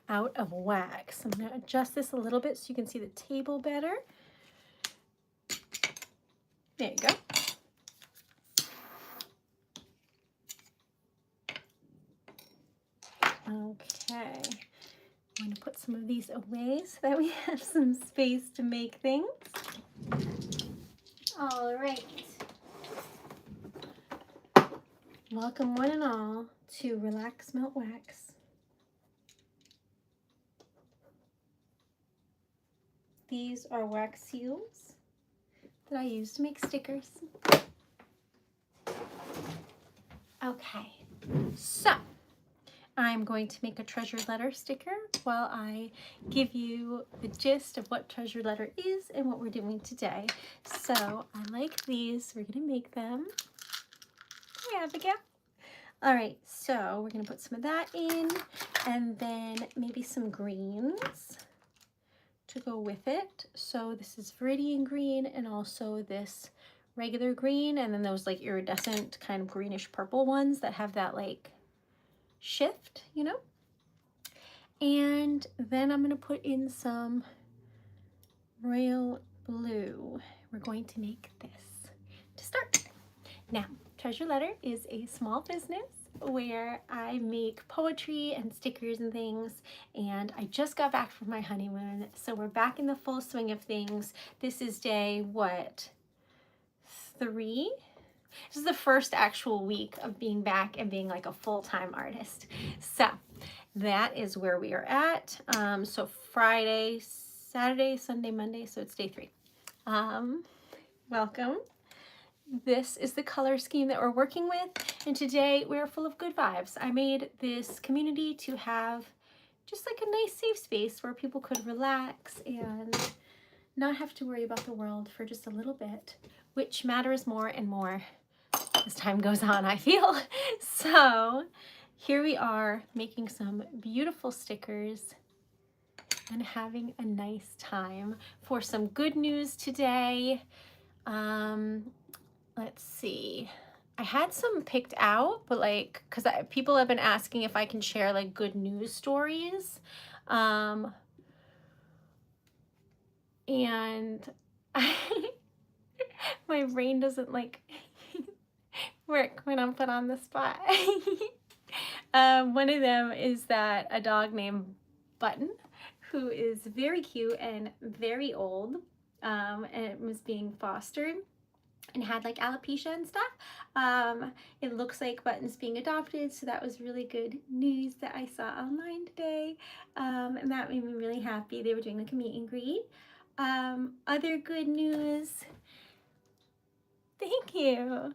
out of wax. I'm going to adjust this a little bit so you can see the table better. There you go. Okay, I'm going to put some of these away so that we have some space to make things. All right. Welcome one and all to Relax Melt Wax. These are wax seals that I use to make stickers. Okay, so I'm going to make a treasured letter sticker while I give you the gist of what treasured letter is and what we're doing today. So I like these. We're going to make them. Hi, Abigail. All right, so we're going to put some of that in and then maybe some greens to go with it. So this is Viridian green and also this regular green, and then those like iridescent kind of greenish purple ones that have that like shift, you know. And then I'm going to put in some royal blue. We're going to make this to start. Now, Treasured Letter is a small business where I make poetry and stickers and things, and I just got back from my honeymoon, so we're back in the full swing of things. This is day, what, 3? This is the first actual week of being back and being like a full-time artist. So that is where we are at. So Friday, Saturday, Sunday, Monday, so it's day 3. Welcome. This is the color scheme that we're working with, and today we're full of good vibes. I made this community to have just like a nice safe space where people could relax and not have to worry about the world for just a little bit, which matters more and more as time goes on, I feel. So here we are making some beautiful stickers and having a nice time. For some good news today, let's see. I had some picked out, but like, because people have been asking if I can share like good news stories. And my brain doesn't like work when I'm put on the spot. One of them is that a dog named Button, who is very cute and very old, and it was being fostered and had like alopecia and stuff. It looks like Button's being adopted, so that was really good news that I saw online today, and that made me really happy. They were doing like a meet and greet. Other good news, thank you.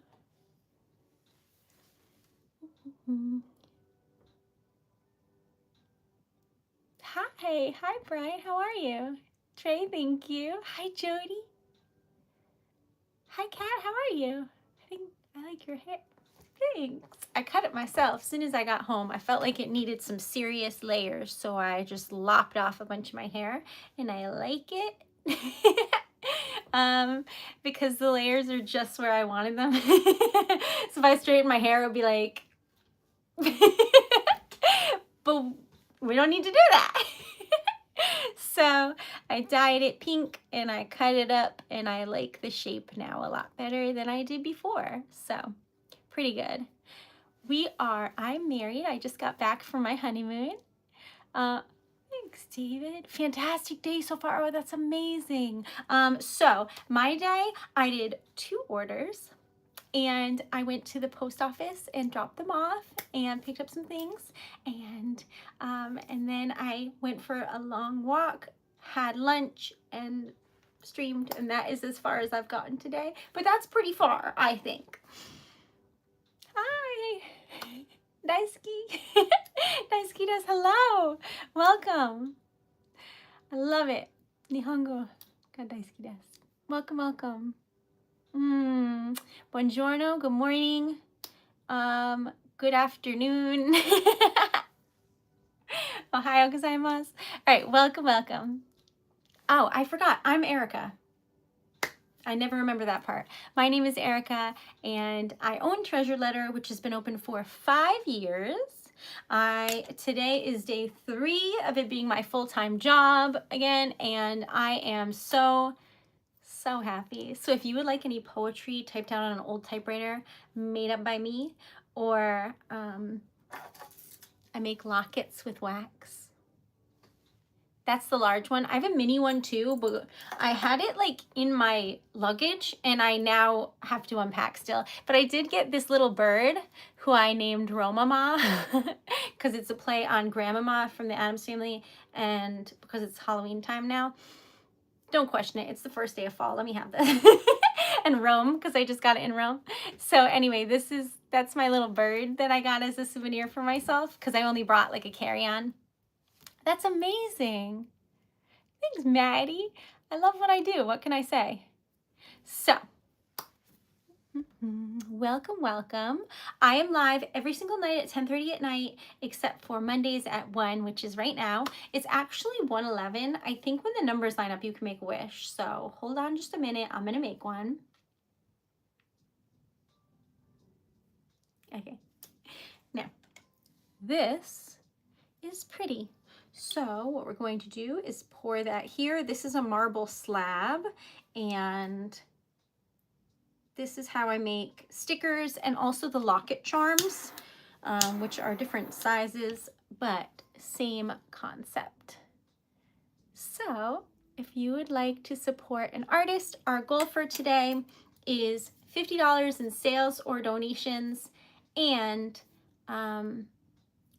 Hi Brian, how are you? Trey, thank you. Hi Jody. Hi Kat, how are you? I think I like your hair. Thanks. I cut it myself as soon as I got home. I felt like it needed some serious layers, so I just lopped off a bunch of my hair, and I like it. Because the layers are just where I wanted them. So if I straighten my hair, it would be like, but we don't need to do that. So I dyed it pink and I cut it up, and I like the shape now a lot better than I did before. So pretty good. I'm married. I just got back from my honeymoon. Thanks, David. Fantastic day so far. Oh, that's amazing. So my day, I did 2 orders, and I went to the post office and dropped them off and picked up some things, and then I went for a long walk, had lunch, and streamed, and that is as far as I've gotten today, but that's pretty far, I think. Hi, Daisuke. Daisuke does hello. Welcome. I love it. Nihongo ga daisuke desu. Welcome, welcome. Buongiorno, good morning, good afternoon. Ohayou gozaimasu. All right, welcome, welcome. Oh, I forgot, I'm Erica. I never remember that part. My name is Erica, and I own Treasured Letter, which has been open for 5 years. Today is day 3 of it being my full-time job again, and I am so happy. So if you would like any poetry typed out on an old typewriter made up by me, or I make lockets with wax. That's the large one. I have a mini one too, but I had it like in my luggage and I now have to unpack still. But I did get this little bird who I named Romama because it's a play on Grandmama from the Addams Family, and because it's Halloween time now. Don't question it. It's the first day of fall. Let me have this. And Rome, because I just got it in Rome. So anyway, that's my little bird that I got as a souvenir for myself because I only brought like a carry-on. That's amazing. Thanks, Maddie. I love what I do. What can I say? So, welcome, welcome. I am live every single night at 10:30 at night, except for Mondays at 1, which is right now. It's actually 1:11. I think when the numbers line up, you can make a wish. So hold on just a minute. I'm going to make one. Okay. Now, this is pretty. So what we're going to do is pour that here. This is a marble slab, and this is how I make stickers and also the locket charms, which are different sizes, but same concept. So if you would like to support an artist, our goal for today is $50 in sales or donations, and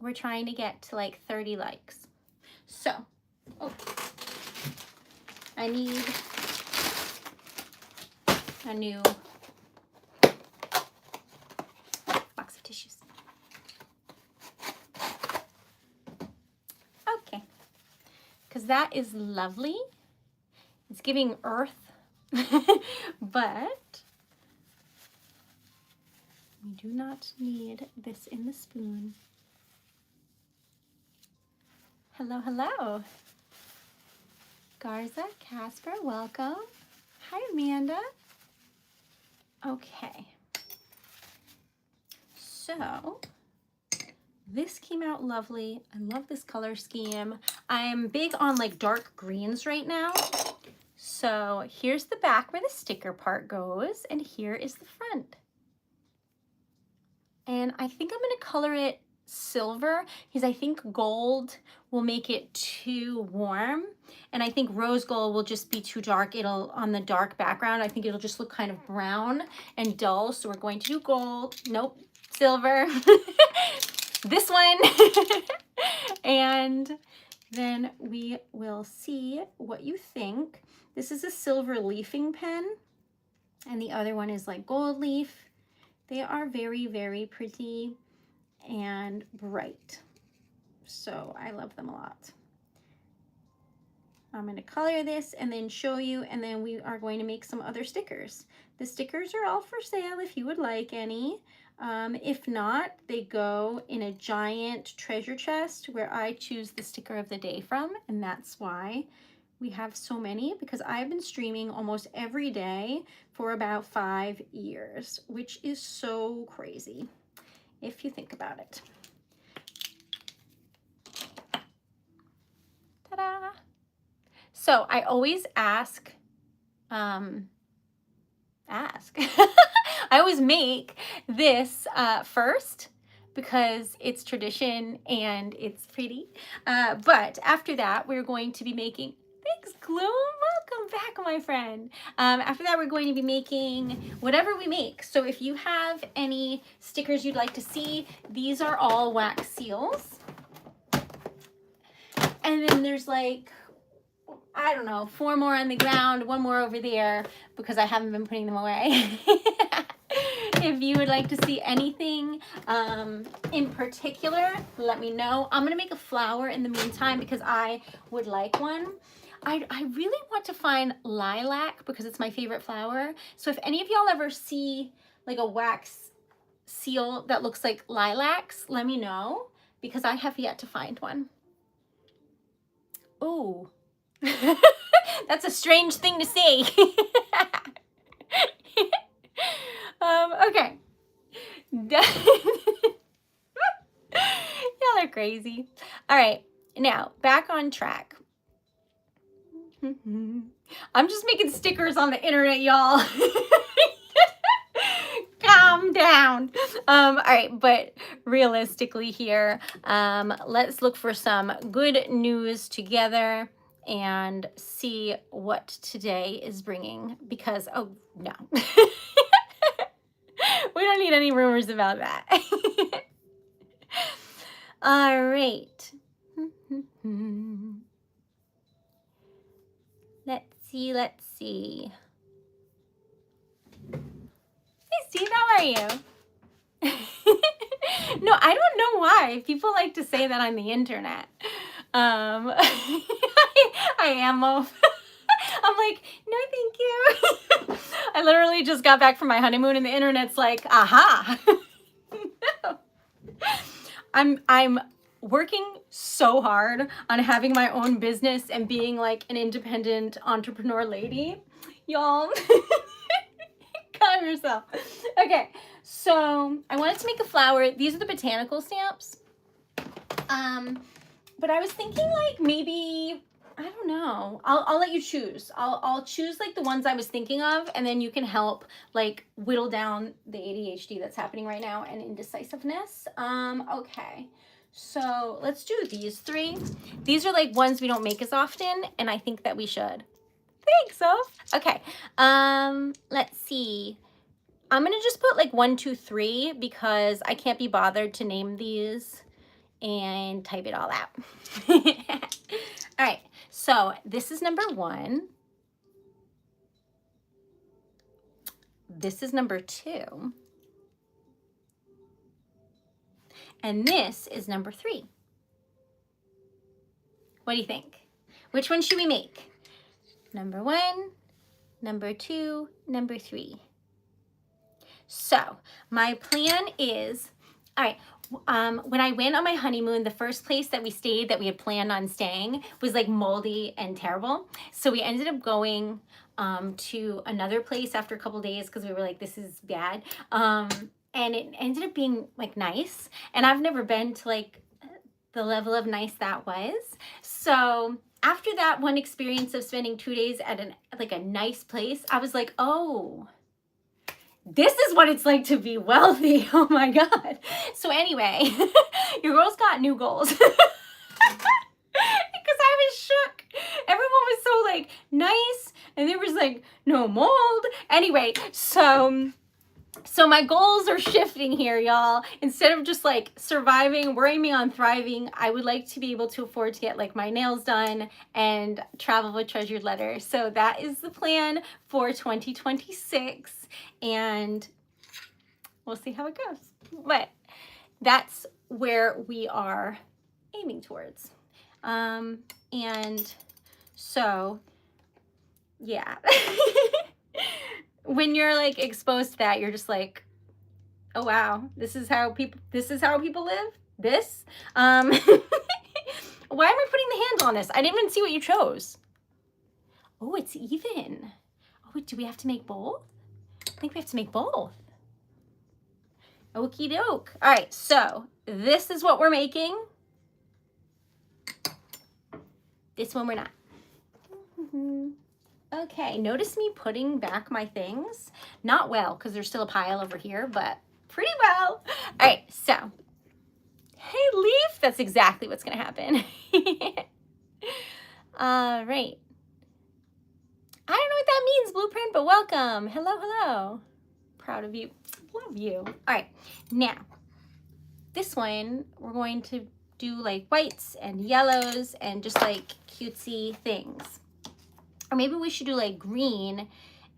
we're trying to get to like 30 likes. So, I need a new box of tissues. Okay, because that is lovely. It's giving earth, but we do not need this in the spoon. Hello, hello. Garza, Casper, welcome. Hi, Amanda. Okay. So, this came out lovely. I love this color scheme. I'm big on like dark greens right now. So, here's the back where the sticker part goes, and here is the front. And I think I'm going to color it silver because I think gold will make it too warm, and I think rose gold will just be too dark. It'll, on the dark background, I think it'll just look kind of brown and dull. So we're going to do gold. Nope, silver. This one. And then we will see what you think. This is a silver leafing pen, and the other one is like gold leaf. They are very, very pretty and bright. So I love them a lot. I'm going to color this and then show you, and then we are going to make some other stickers. The stickers are all for sale if you would like any. If not, they go in a giant treasure chest where I choose the sticker of the day from, and that's why we have so many, because I've been streaming almost every day for about 5 years, which is so crazy if you think about it. Ta-da! So I always ask, I always make this first because it's tradition and it's pretty. But after that, we're going to be making, thanks, Gloom, welcome back, my friend. After that, we're going to be making whatever we make. So if you have any stickers you'd like to see, these are all wax seals. And then there's like, I don't know, 4 more on the ground, 1 more over there because I haven't been putting them away. If you would like to see anything in particular, let me know. I'm gonna make a flower in the meantime because I would like one. I really want to find lilac because it's my favorite flower. So if any of y'all ever see like a wax seal that looks like lilacs, let me know because I have yet to find one. Ooh. That's a strange thing to say. Okay. crazy? All right, now back on track. I'm just making stickers on the internet, y'all. Calm down. All right, but realistically here, let's look for some good news together and see what today is bringing, because, oh, no. We don't need any rumors about that. All right. Let's see. Hey, Steve, how are you? No, I don't know why. People like to say that on the internet. I am. I'm like, no, thank you. I literally just got back from my honeymoon and the internet's like, aha. No. I'm working so hard on having my own business and being like an independent entrepreneur lady. Y'all, calm yourself. Okay, so I wanted to make a flower. These are the botanical stamps. But I was thinking like maybe, I don't know. I'll let you choose. I'll choose like the ones I was thinking of, and then you can help like whittle down the ADHD that's happening right now and indecisiveness. Okay. So let's do these three. These are like ones we don't make as often, and I think that we should. Thanks, Soph. Okay. Let's see. I'm gonna just put like 1, 2, 3 because I can't be bothered to name these and type it all out. All right. So this is number 1. This is number 2. And this is number 3. What do you think? Which one should we make? Number 1, number 2, number 3. So my plan is, all right, when I went on my honeymoon, the first place that we stayed that we had planned on staying was like moldy and terrible. So we ended up going to another place after a couple days because we were like, this is bad. And it ended up being like nice. And I've never been to like the level of nice that was. So after that one experience of spending 2 days at a nice place, I was like, oh, this is what it's like to be wealthy. Oh my God. So anyway, your girl's got new goals. Because I was shook. Everyone was so like nice and there was like no mold. Anyway, so my goals are shifting here, y'all. Instead of just like surviving, we're aiming on thriving. I would like to be able to afford to get like my nails done and travel with Treasured Letter. So that is the plan for 2026. And we'll see how it goes. But that's where we are aiming towards. And so, yeah. When you're like exposed to that, you're just like, oh wow, this is how people live. This why am I putting the handle on this? I didn't even see what you chose. Oh, it's even. Oh, do we have to make both? I think we have to make both. Okie doke. All right, so this is what we're making. This one we're not. Okay, notice me putting back my things. Not well, because there's still a pile over here, but pretty well. All right, so, hey, Leaf, that's exactly what's going to happen. All right. I don't know what that means, Blueprint, but welcome. Hello, hello. Proud of you. Love you. All right, now, this one, we're going to do like whites and yellows and just like cutesy things. Or maybe we should do like green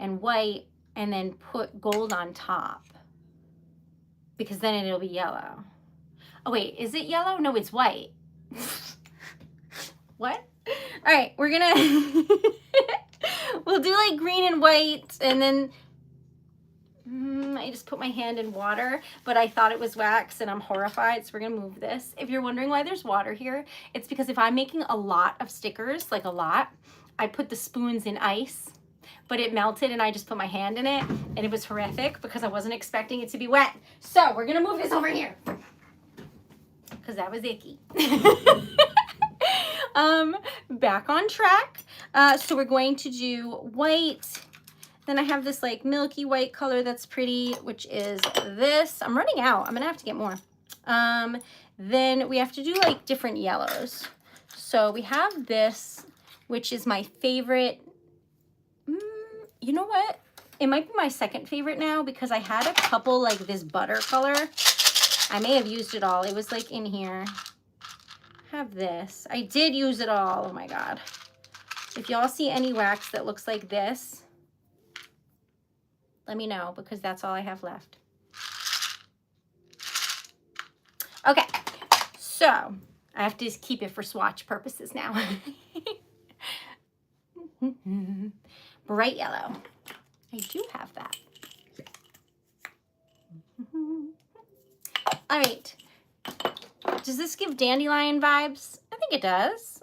and white and then put gold on top, because then it'll be yellow. Oh wait, is it yellow? No, it's white. What? All right, we're gonna, we'll do like green and white, and then I just put my hand in water, but I thought it was wax and I'm horrified, so we're gonna move this. If you're wondering why there's water here, it's because if I'm making a lot of stickers, like a lot, I put the spoons in ice, but it melted and I just put my hand in it and it was horrific because I wasn't expecting it to be wet. So we're gonna move this over here. because that was icky. Back on track. So we're going to do white. Then I have this like milky white color that's pretty, which is this. I'm running out. I'm gonna have to get more. Then we have to do like different yellows. So we have this, which is my favorite. You know what? It might be my second favorite now because I had a couple like this butter color. I may have used it all. It was like in here. I have this. I did use it all. Oh my God. If y'all see any wax that looks like this, let me know because that's all I have left. Okay, so I have to just keep it for swatch purposes now. Bright yellow. I do have that. All right. Does this give dandelion vibes? I think it does.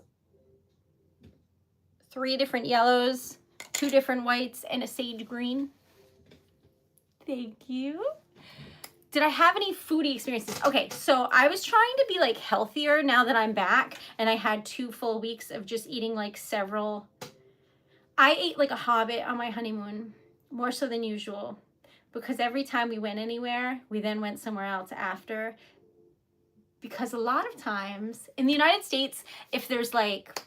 3 different yellows, 2 different whites, and a sage green. Thank you. Did I have any foodie experiences? Okay, so I was trying to be like healthier now that I'm back, and I had 2 full weeks of just eating like several. I ate like a hobbit on my honeymoon, more so than usual, because every time we went anywhere, we then went somewhere else after. Because a lot of times in the United States, if there's like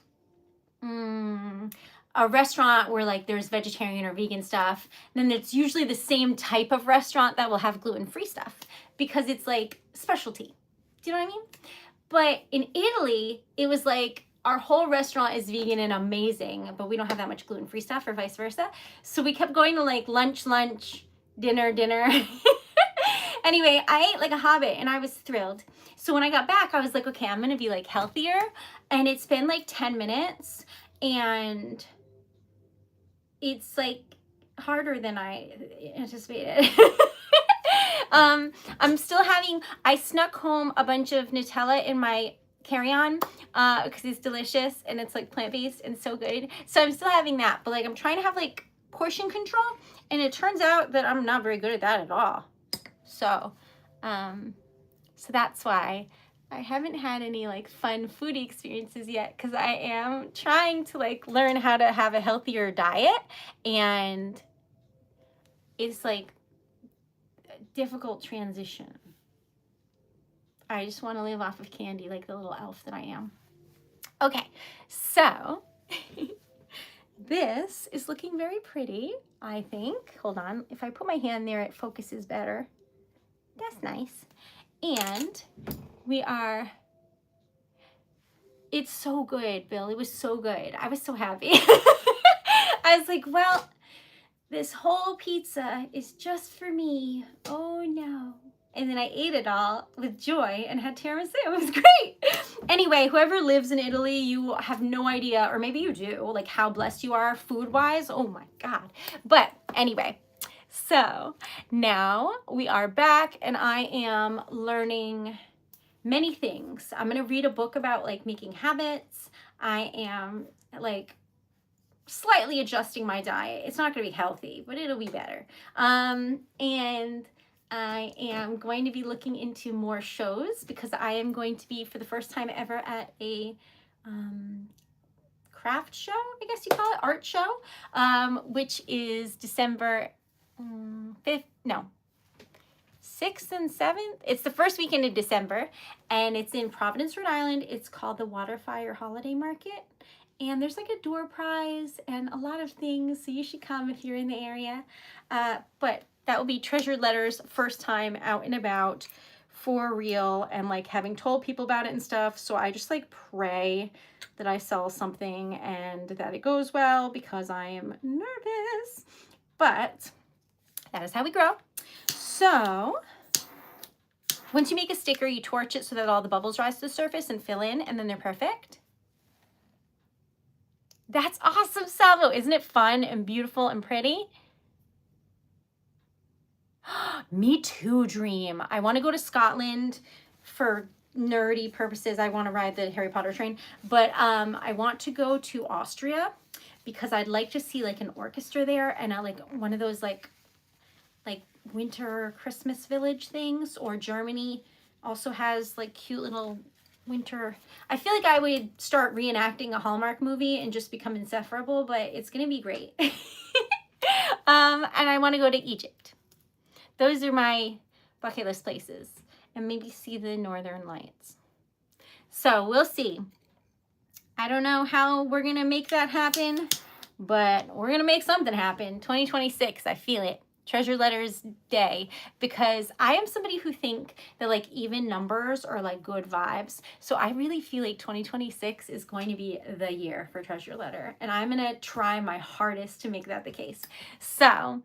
a restaurant where like there's vegetarian or vegan stuff, then it's usually the same type of restaurant that will have gluten-free stuff because it's like specialty. Do you know what I mean? But in Italy, it was like our whole restaurant is vegan and amazing, but we don't have that much gluten-free stuff or vice versa. So we kept going to like lunch, dinner. Anyway, I ate like a hobbit and I was thrilled. So when I got back, I was like, okay, I'm gonna be like healthier. And it's been like 10 minutes and it's like harder than I anticipated. I'm still having, I snuck home a bunch of Nutella in my carry-on because it's delicious and it's like plant-based and so good. So I'm still having that, but like I'm trying to have like portion control and it turns out that I'm not very good at that at all. So, so that's why I haven't had any like fun foodie experiences yet because I am trying to like learn how to have a healthier diet, and it's like a difficult transition. I just want to live off of candy like the little elf that I am. Okay, so this is looking very pretty, I think. Hold on. If I put my hand there, it focuses better. That's nice. And we are, it's so good, Bill. It was so good. I was so happy. I was like, well, this whole pizza is just for me. Oh no. And then I ate it all with joy and had tiramisu. It was great. Anyway, whoever lives in Italy, you have no idea, or maybe you do, like how blessed you are food-wise. Oh my God. But anyway, so now we are back and I am learning many things. I'm going to read a book about like making habits. I am like slightly adjusting my diet. It's not going to be healthy, but it'll be better. And I am going to be looking into more shows because I am going to be for the first time ever at a craft show, I guess you call it, art show, which is December 6th and 7th. It's the first weekend in December and it's in Providence, Rhode Island. It's called the Waterfire Holiday Market. And there's like a door prize and a lot of things. So you should come if you're in the area. But that will be Treasured Letter's first time out and about for real and like having told people about it and stuff. So I just like pray that I sell something and that it goes well because I am nervous. But that is how we grow. So once you make a sticker, you torch it so that all the bubbles rise to the surface and fill in, and then they're perfect. That's awesome, Salvo. Isn't it fun and beautiful and pretty? Me too, Dream. I want to go to Scotland for nerdy purposes. I want to ride the Harry Potter train, but I want to go to Austria because I'd like to see like an orchestra there and like one of those like winter Christmas village things. Or Germany also has like cute little winter. I feel like I would start reenacting a Hallmark movie and just become insufferable, but it's going to be great. And I want to go to Egypt. Those are my bucket list places, and maybe see the Northern Lights. So we'll see. I don't know how we're going to make that happen, but we're going to make something happen. 2026, I feel it. Treasure Letters Day, because I am somebody who think that like even numbers are like good vibes. So I really feel like 2026 is going to be the year for Treasure Letter, and I'm going to try my hardest to make that the case. So,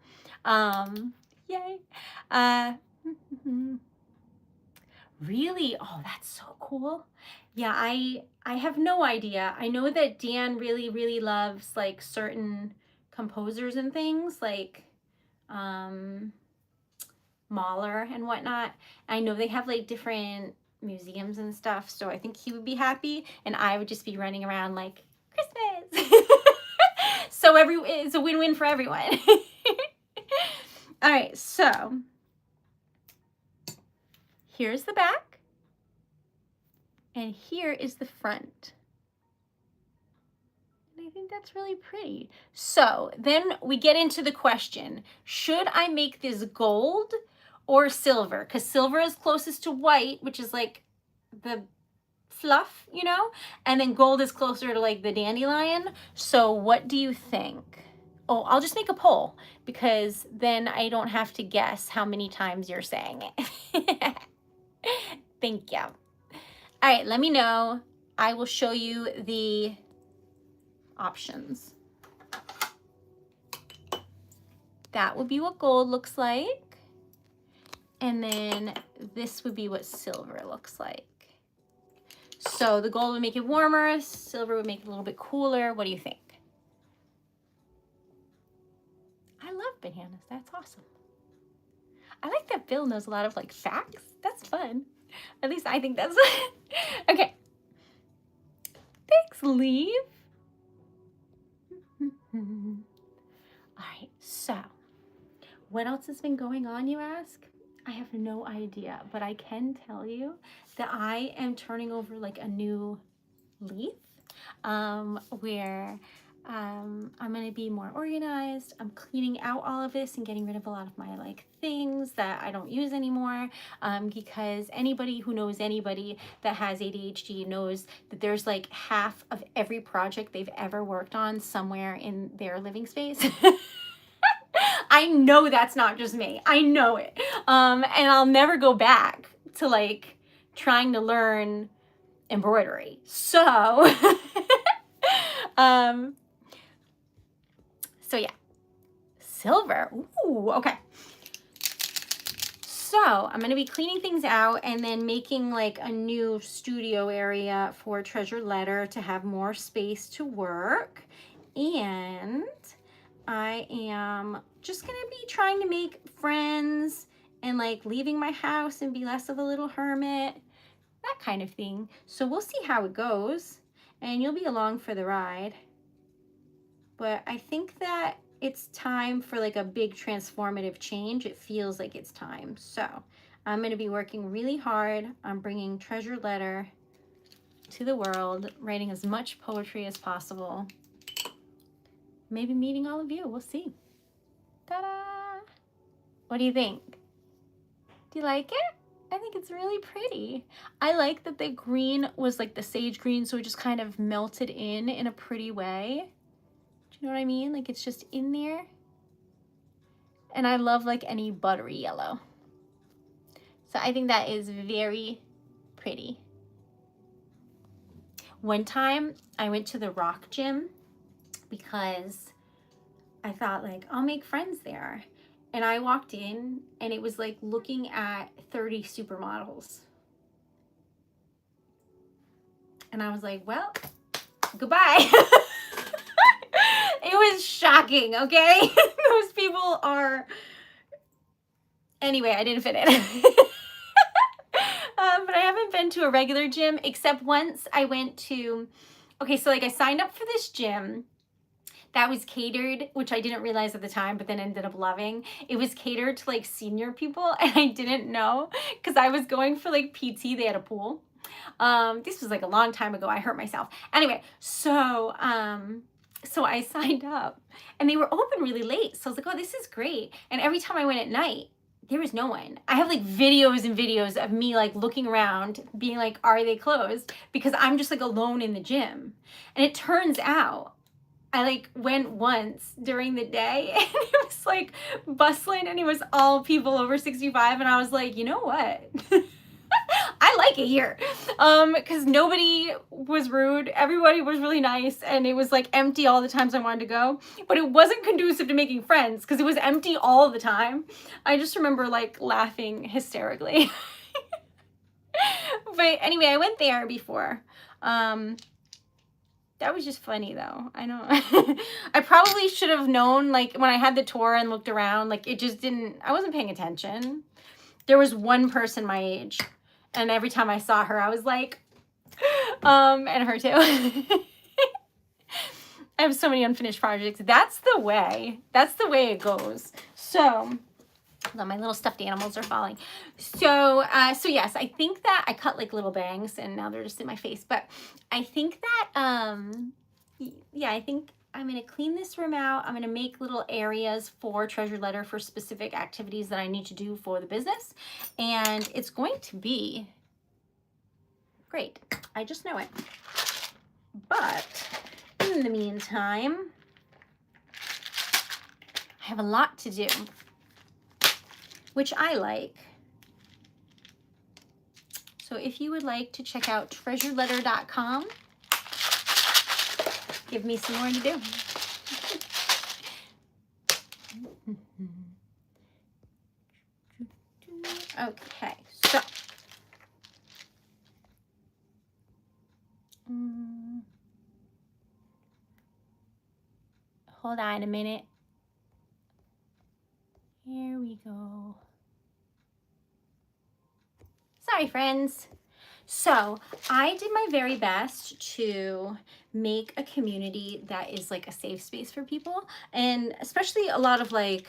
yay. Really? Oh, that's so cool. Yeah, I have no idea. I know that Dan really loves like certain composers and things like Mahler and whatnot. I know they have like different museums and stuff, so I think he would be happy, and I would just be running around like Christmas. So it's a win-win for everyone. All right, so here's the back, and here is the front. And I think that's really pretty. So then we get into the question, should I make this gold or silver? Because silver is closest to white, which is like the fluff, you know, and then gold is closer to like the dandelion. So what do you think? Oh, I'll just make a poll, because then I don't have to guess how many times you're saying it. Thank you. All right, let me know. I will show you the options. That would be what gold looks like. And then this would be what silver looks like. So the gold would make it warmer, silver would make it a little bit cooler. What do you think? I love bananas. That's awesome. I like that Bill knows a lot of like facts. That's fun. At least I think that's fun. Okay. Thanks, Leave. All right, so what else has been going on, you ask? I have no idea, but I can tell you that I am turning over like a new leaf, where I'm going to be more organized. I'm cleaning out all of this and getting rid of a lot of my like things that I don't use anymore, because anybody who knows anybody that has ADHD knows that there's like half of every project they've ever worked on somewhere in their living space. I know that's not just me. I know it. And I'll never go back to like trying to learn embroidery. So, so yeah, silver. Ooh, okay. So I'm going to be cleaning things out and then making like a new studio area for Treasured Letter to have more space to work. And I am just going to be trying to make friends and like leaving my house and be less of a little hermit, that kind of thing. So we'll see how it goes, and you'll be along for the ride. But I think that it's time for like a big transformative change. It feels like it's time. So I'm going to be working really hard on bringing Treasured Letter to the world, writing as much poetry as possible. Maybe meeting all of you. We'll see. Ta-da! What do you think? Do you like it? I think it's really pretty. I like that the green was like the sage green, so it just kind of melted in a pretty way. Do you know what I mean? Like it's just in there. And I love like any buttery yellow. So I think that is very pretty. One time I went to the rock gym because I thought like, I'll make friends there. And I walked in and it was like looking at 30 supermodels. And I was like, well, goodbye. It was shocking, okay? Those people are... Anyway, I didn't fit in. But I haven't been to a regular gym, except once I went to... Okay, so like I signed up for this gym that was catered, which I didn't realize at the time, but then ended up loving. It was catered to like senior people, and I didn't know because I was going for like PT. They had a pool. This was like a long time ago. I hurt myself. Anyway, so I signed up and they were open really late. So I was like, oh, this is great. And every time I went at night, there was no one. I have like videos and videos of me like looking around, being like, are they closed? Because I'm just like alone in the gym. And it turns out I like went once during the day and it was like bustling and it was all people over 65. And I was like, you know what? I like it here. Because nobody was rude. Everybody was really nice. And it was like empty all the times I wanted to go. But it wasn't conducive to making friends because it was empty all the time. I just remember like laughing hysterically. But anyway, I went there before. That was just funny though. I know. I probably should have known, like when I had the tour and looked around, like it just didn't, I wasn't paying attention. There was one person my age and every time I saw her, I was like, and her too. I have so many unfinished projects. That's the way it goes. So my little stuffed animals are falling. So yes, I think that I cut like little bangs and now they're just in my face. But I think that, yeah, I think I'm going to clean this room out. I'm going to make little areas for Treasured Letter for specific activities that I need to do for the business. And it's going to be great. I just know it. But in the meantime, I have a lot to do, which I like. So if you would like to check out TreasuredLetter.com, give me some more to do. Okay, so hold on a minute. Here we go. Sorry, friends. So I did my very best to make a community that is like a safe space for people, and especially a lot of like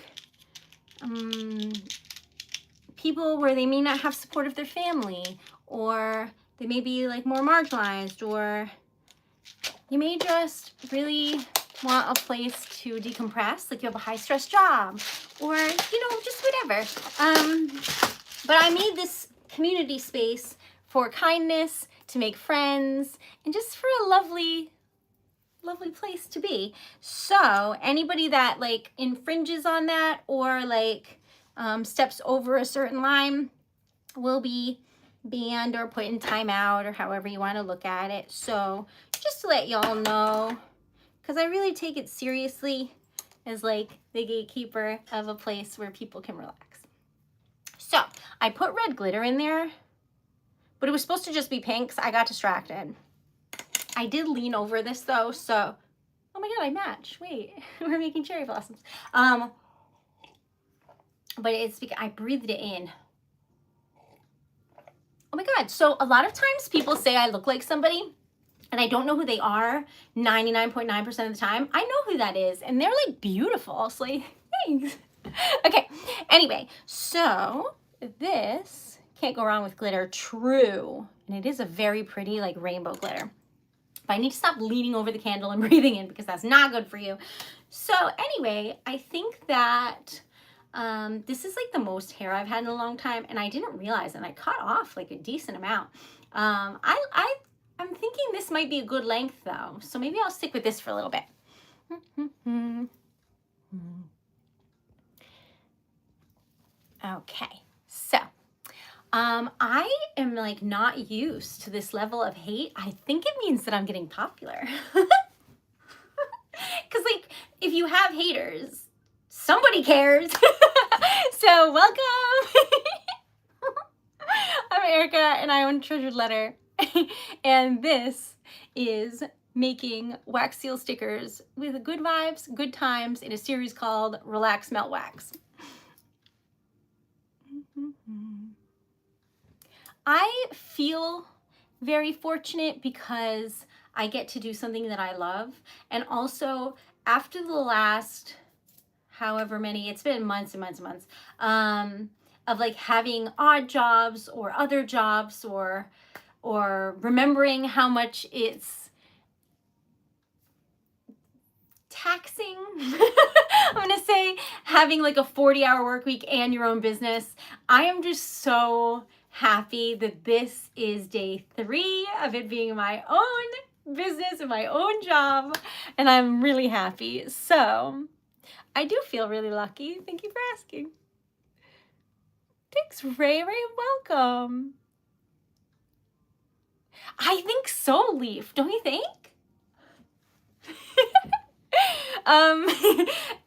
people where they may not have support of their family, or they may be like more marginalized, or you may just really want a place to decompress, like you have a high stress job, or you know, just whatever. But I made this community space for kindness, to make friends, and just for a lovely place to be. So anybody that like infringes on that or like steps over a certain line will be banned or put in timeout, or however you want to look at it. So just to let y'all know, because I really take it seriously as like the gatekeeper of a place where people can relax. So I put red glitter in there, but it was supposed to just be pink, so I got distracted. I did lean over this though, so, oh my God, I match. Wait, we're making cherry blossoms. But it's because I breathed it in. Oh my God, so a lot of times people say I look like somebody and I don't know who they are 99.9% of the time. I know who that is, and they're like beautiful, so like, thanks. Okay, anyway, so this, can't go wrong with glitter, true. And it is a very pretty like rainbow glitter. But I need to stop leaning over the candle and breathing in because that's not good for you. So anyway, I think that this is like the most hair I've had in a long time, and I didn't realize, and I cut off like a decent amount. I'm thinking this might be a good length though, so maybe I'll stick with this for a little bit. Okay, so I am like not used to this level of hate. I think it means that I'm getting popular. Because like if you have haters, somebody cares. So welcome. I'm Erica and I own Treasured Letter. And this is making wax seal stickers with good vibes, good times in a series called Relax Melt Wax. I feel very fortunate because I get to do something that I love. And also after the last however many, it's been months and months and months, of like having odd jobs or other jobs or or remembering how much it's taxing. I'm going to say having like a 40-hour work week and your own business. I am just so happy that this is day 3 of it being my own business and my own job, and I'm really happy. So I do feel really lucky. Thank you for asking. Thanks, Ray. Ray, welcome. I think so, Leaf. Don't you think?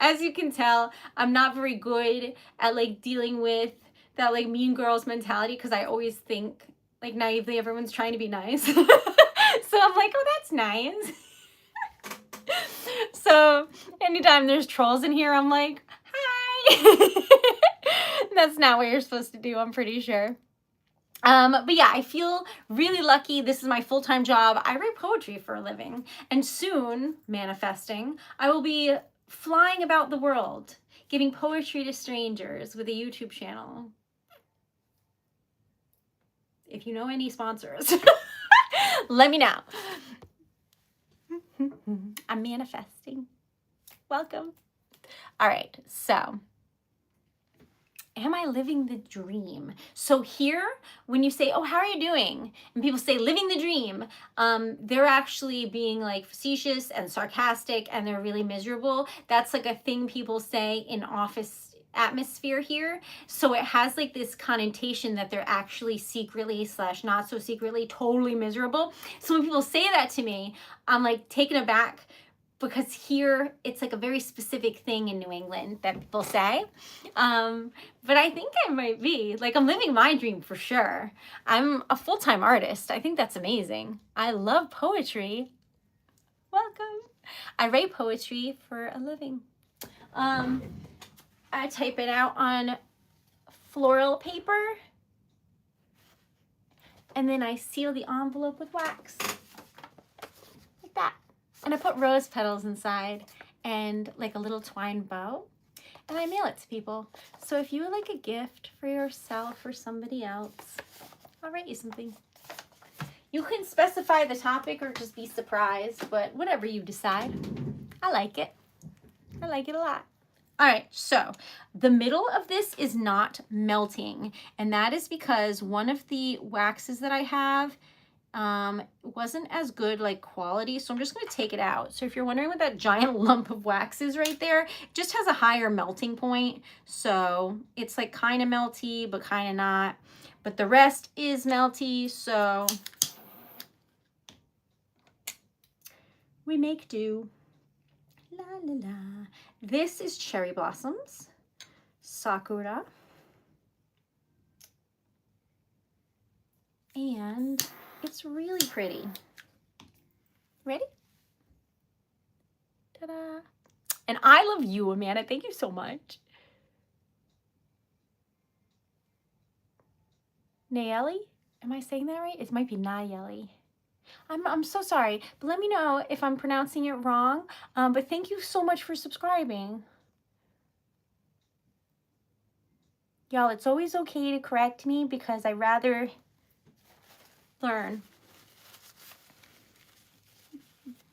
As you can tell, I'm not very good at like dealing with that like mean girls mentality, because I always think like naively everyone's trying to be nice. So I'm like, oh, that's nice. So anytime there's trolls in here, I'm like, hi. That's not what you're supposed to do, I'm pretty sure. But yeah, I feel really lucky. This is my full-time job. I write poetry for a living, and soon, manifesting, I will be flying about the world, giving poetry to strangers with a YouTube channel. If you know any sponsors, let me know. I'm manifesting. Welcome. All right, so am I living the dream? So here, when you say, oh, how are you doing? And people say, living the dream, they're actually being like facetious and sarcastic, and they're really miserable. That's like a thing people say in office atmosphere here. So it has like this connotation that they're actually secretly / not so secretly totally miserable. So when people say that to me, I'm like taken aback, because here it's like a very specific thing in New England that people say. But I think I might be, like, I'm living my dream for sure. I'm a full-time artist. I think that's amazing. I love poetry. Welcome. I write poetry for a living. I type it out on floral paper, and then I seal the envelope with wax. Like that. And I put rose petals inside and like a little twine bow, and I mail it to people. So if you would like a gift for yourself or somebody else, I'll write you something. You can specify the topic or just be surprised, but whatever you decide. I like it. I like it a lot. All right, so the middle of this is not melting, and that is because one of the waxes that I have wasn't as good like quality, so I'm just going to take it out. So if you're wondering what that giant lump of wax is right there, it just has a higher melting point, so it's like kind of melty but kind of not, but the rest is melty, so we make do. La la la. This is cherry blossoms, sakura, and it's really pretty. Ready? Ta-da! And I love you, Amanda. Thank you so much. Nayeli? Am I saying that right? It might be Nayeli. I'm so sorry, but let me know if I'm pronouncing it wrong. But thank you so much for subscribing. Y'all, it's always okay to correct me because I rather learn.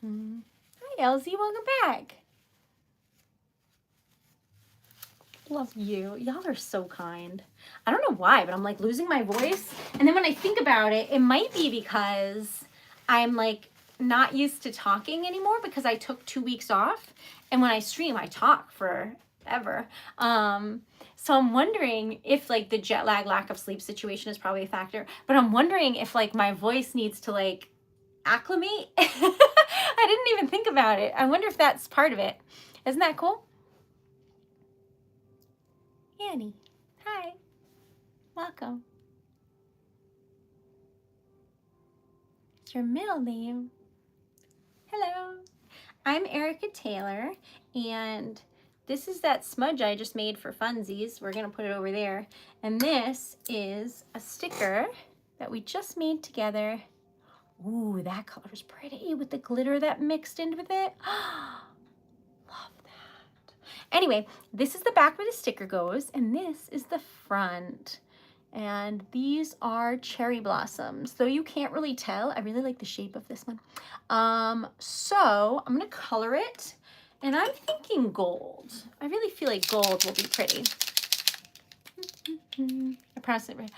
Hi, Elsie. Welcome back. Love you. Y'all are so kind. I don't know why, but I'm like losing my voice. And then when I think about it, it might be because I'm like not used to talking anymore because I took 2 weeks off. And when I stream, I talk forever. So I'm wondering if like the jet lag, lack of sleep situation is probably a factor. But I'm wondering if like my voice needs to like acclimate. I didn't even think about it. I wonder if that's part of it. Isn't that cool? Annie, hi, welcome. It's your middle name. Hello, I'm Erica Taylor, and this is that smudge I just made for funsies. We're gonna put it over there. And this is a sticker that we just made together. Ooh, that color's pretty with the glitter that mixed in with it. Love that. Anyway, this is the back where the sticker goes, and this is the front. And these are cherry blossoms, though you can't really tell. I really like the shape of this one. So I'm gonna color it, and I'm thinking gold. I really feel like gold will be pretty. I pronounced it right.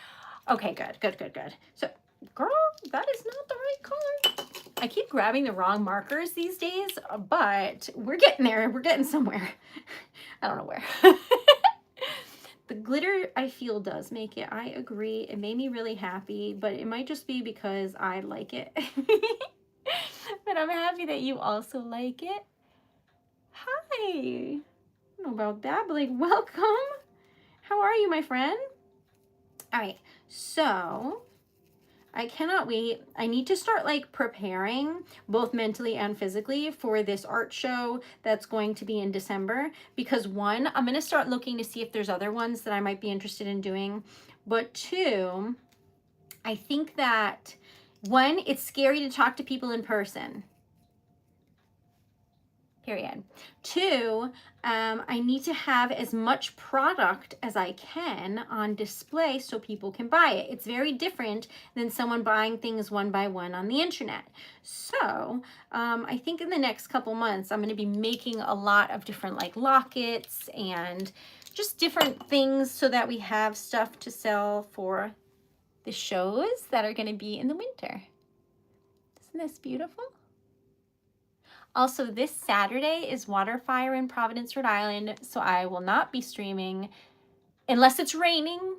Okay, good. So, girl, that is not the right color. I keep grabbing the wrong markers these days, but we're getting there. We're getting somewhere. I don't know where. The glitter, I feel, does make it. I agree. It made me really happy, but it might just be because I like it. But I'm happy that you also like it. Hi. I don't know about that, but like, welcome. How are you, my friend? All right, so I cannot wait. I need to start like preparing both mentally and physically for this art show that's going to be in December, because one, I'm going to start looking to see if there's other ones that I might be interested in doing. But two, I think that one, it's scary to talk to people in person. Period. Two, I need to have as much product as I can on display so people can buy it. It's very different than someone buying things one by one on the internet. So I think in the next couple months, I'm going to be making a lot of different like lockets and just different things so that we have stuff to sell for the shows that are going to be in the winter. Isn't this beautiful? Also, this Saturday is Waterfire in Providence, Rhode Island, so I will not be streaming unless it's raining.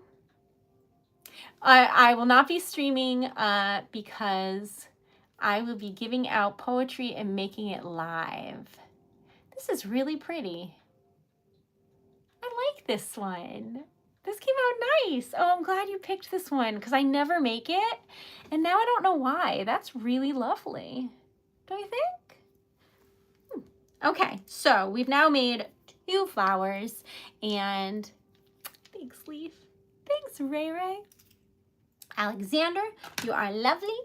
I will not be streaming because I will be giving out poetry and making it live. This is really pretty. I like this one. This came out nice. Oh, I'm glad you picked this one because I never make it, and now I don't know why. That's really lovely. Don't you think? Okay, so we've now made 2 flowers, and thanks, Leaf. Thanks, Ray Ray. Alexander, you are lovely.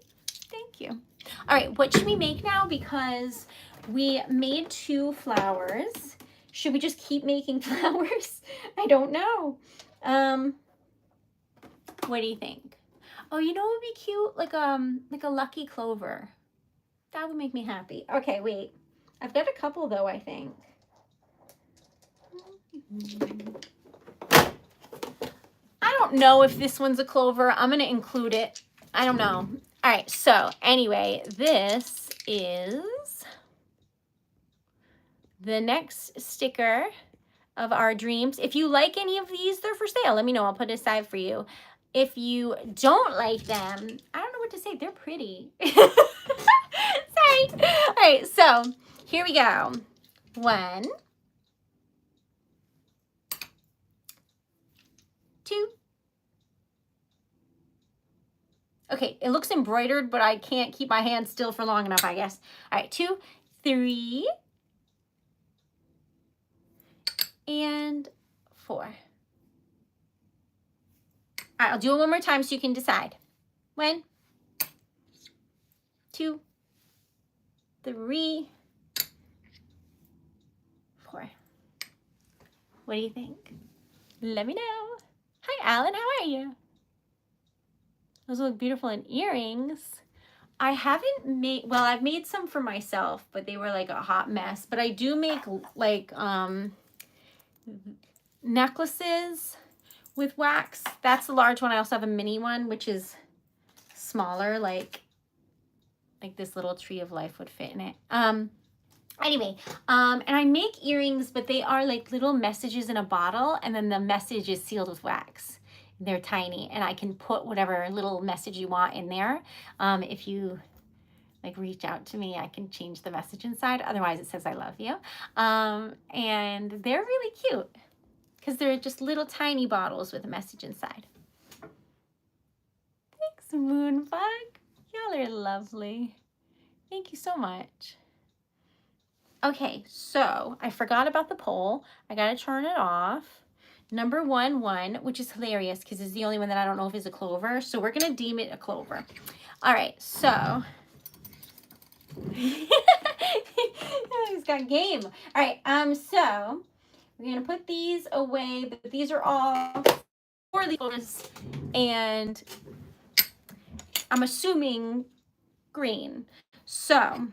Thank you. All right, what should we make now? Because we made 2 flowers. Should we just keep making flowers? I don't know. What do you think? Oh, you know what would be cute? Like a lucky clover. That would make me happy. Okay, wait. I've got a couple though, I think. I don't know if this one's a clover. I'm going to include it. I don't know. All right, so anyway, this is the next sticker of our dreams. If you like any of these, they're for sale. Let me know. I'll put it aside for you. If you don't like them, I don't know what to say. They're pretty. Sorry. All right, so here we go. 1, 2. Okay, it looks embroidered, but I can't keep my hand still for long enough, I guess. All right, 2, 3, and 4. All right, I'll do it one more time so you can decide. 1, 2, 3, 4. What do you think? Let me know. Hi, Alan. How are you? Those look beautiful in earrings. I haven't made, well, I've made some for myself, but they were like a hot mess. But I do make like necklaces with wax. That's the large one. I also have a mini one, which is smaller, like this little tree of life would fit in it. Anyway, and I make earrings, but they are like little messages in a bottle, and then the message is sealed with wax. They're tiny, and I can put whatever little message you want in there. If you like reach out to me, I can change the message inside. Otherwise, it says I love you. And they're really cute because they're just little tiny bottles with a message inside. Thanks, Moonbug. Y'all are lovely. Thank you so much. Okay, so I forgot about the poll. I gotta turn it off. Number 1, which is hilarious because it's the only one that I don't know if is a clover. So we're gonna deem it a clover. All right, so he's got game. All right, so we're gonna put these away, but these are all 4-leaf clovers, and I'm assuming green. So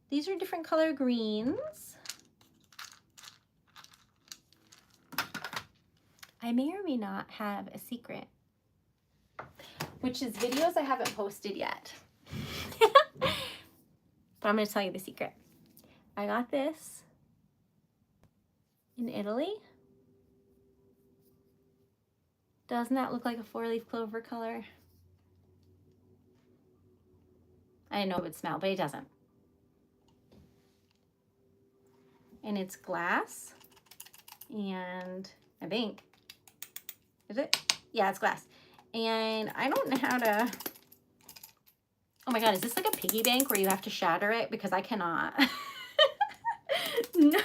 these are different color greens. I may or may not have a secret, which is videos I haven't posted yet. But I'm going to tell you the secret. I got this in Italy. Doesn't that look like a 4-leaf clover color? I didn't know it would smell, but it doesn't. And it's glass, and I think, is it? Yeah, it's glass. And I don't know how to, oh my God, is this like a piggy bank where you have to shatter it? Because I cannot. No.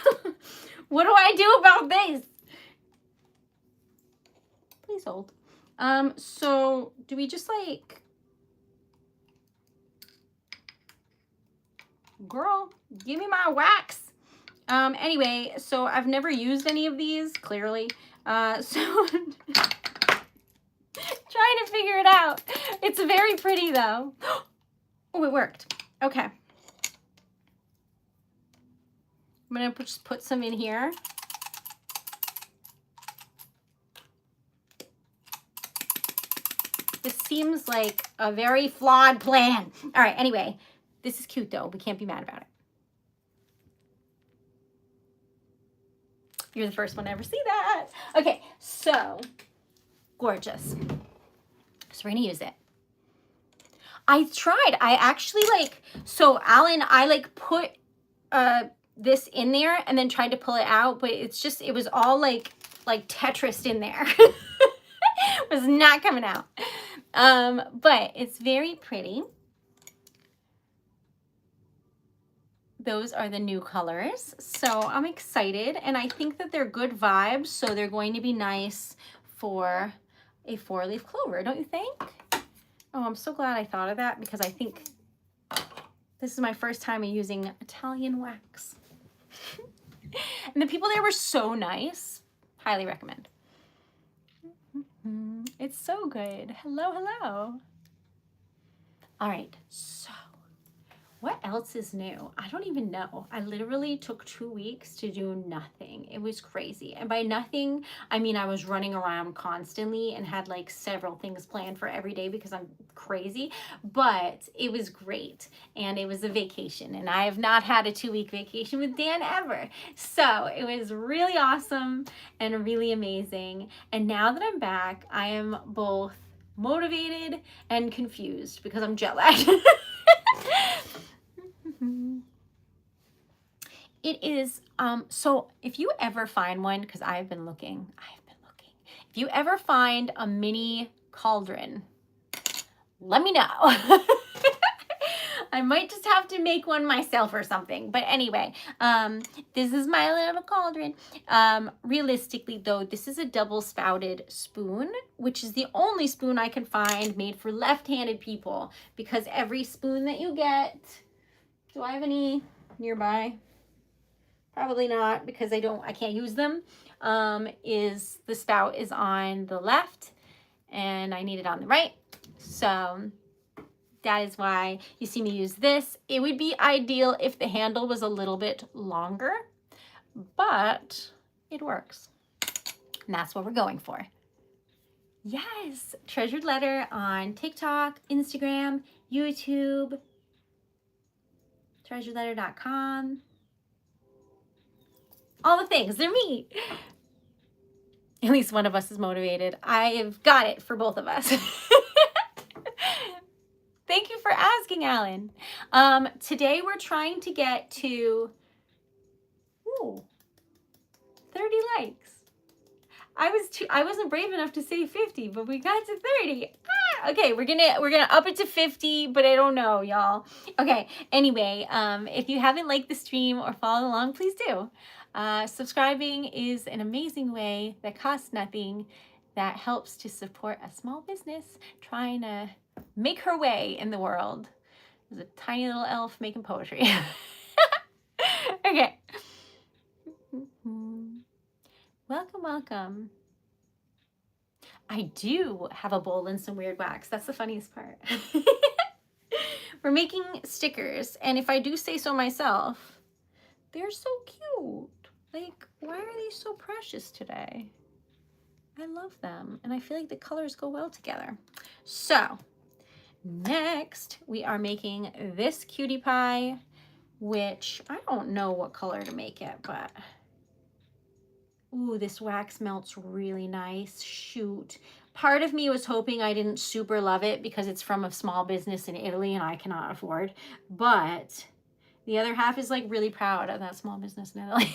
What do I do about this? Please hold. So do we just like, girl, give me my wax. Anyway, so I've never used any of these, clearly. So trying to figure it out. It's very pretty though. Oh, it worked. Okay. I'm gonna just put some in here. This seems like a very flawed plan. All right, anyway, this is cute though. We can't be mad about it. You're the first one to ever see that. Okay, so gorgeous. So we're gonna use it. I tried. I actually so Alan, I put this in there and then tried to pull it out, but it's just, it was all like Tetris in there. It was not coming out. But it's very pretty. Those are the new colors. So I'm excited, and I think that they're good vibes. So they're going to be nice for a 4-leaf clover, don't you think? Oh, I'm so glad I thought of that, because I think this is my first time using Italian wax. And the people there were so nice. Highly recommend. It's so good. Hello, hello. All right, so what else is new? I don't even know. I literally took 2 weeks to do nothing. It was crazy. And by nothing, I mean I was running around constantly and had several things planned for every day because I'm crazy. But it was great. And it was a vacation. And I have not had a 2-week vacation with Dan ever. So it was really awesome and really amazing. And now that I'm back, I am both motivated and confused because I'm jet lagged. It is, so if you ever find one, because I've been looking, if you ever find a mini cauldron, let me know. I might just have to make one myself or something. But anyway, this is my little cauldron. Realistically though, this is a double spouted spoon, which is the only spoon I can find made for left-handed people, because every spoon that you get, do I have any nearby? Probably not, because I can't use them. Is the spout is on the left and I need it on the right. So that is why you see me use this. It would be ideal if the handle was a little bit longer, but it works. And that's what we're going for. Yes, Treasured Letter on TikTok, Instagram, YouTube, TreasuredLetter.com. All the things, they're me. At least one of us is motivated. I have got it for both of us. Thank you for asking, Alan. Today we're trying to get to 30 likes. I wasn't brave enough to say 50, but we got to 30. Okay, we're gonna up it to 50, but I don't know, y'all. Okay, anyway, if you haven't liked the stream or followed along, please do. Subscribing is an amazing way that costs nothing, that helps to support a small business trying to make her way in the world. There's a tiny little elf making poetry. Okay. Welcome, welcome. I do have a bowl and some weird wax. That's the funniest part. We're making stickers, and if I do say so myself, they're so cute. Like, why are they so precious today? I love them, and I feel like the colors go well together. So, next, we are making this cutie pie, which I don't know what color to make it, but ooh, this wax melts really nice. Shoot. Part of me was hoping I didn't super love it because it's from a small business in Italy and I cannot afford, but the other half is like really proud of that small business in Italy.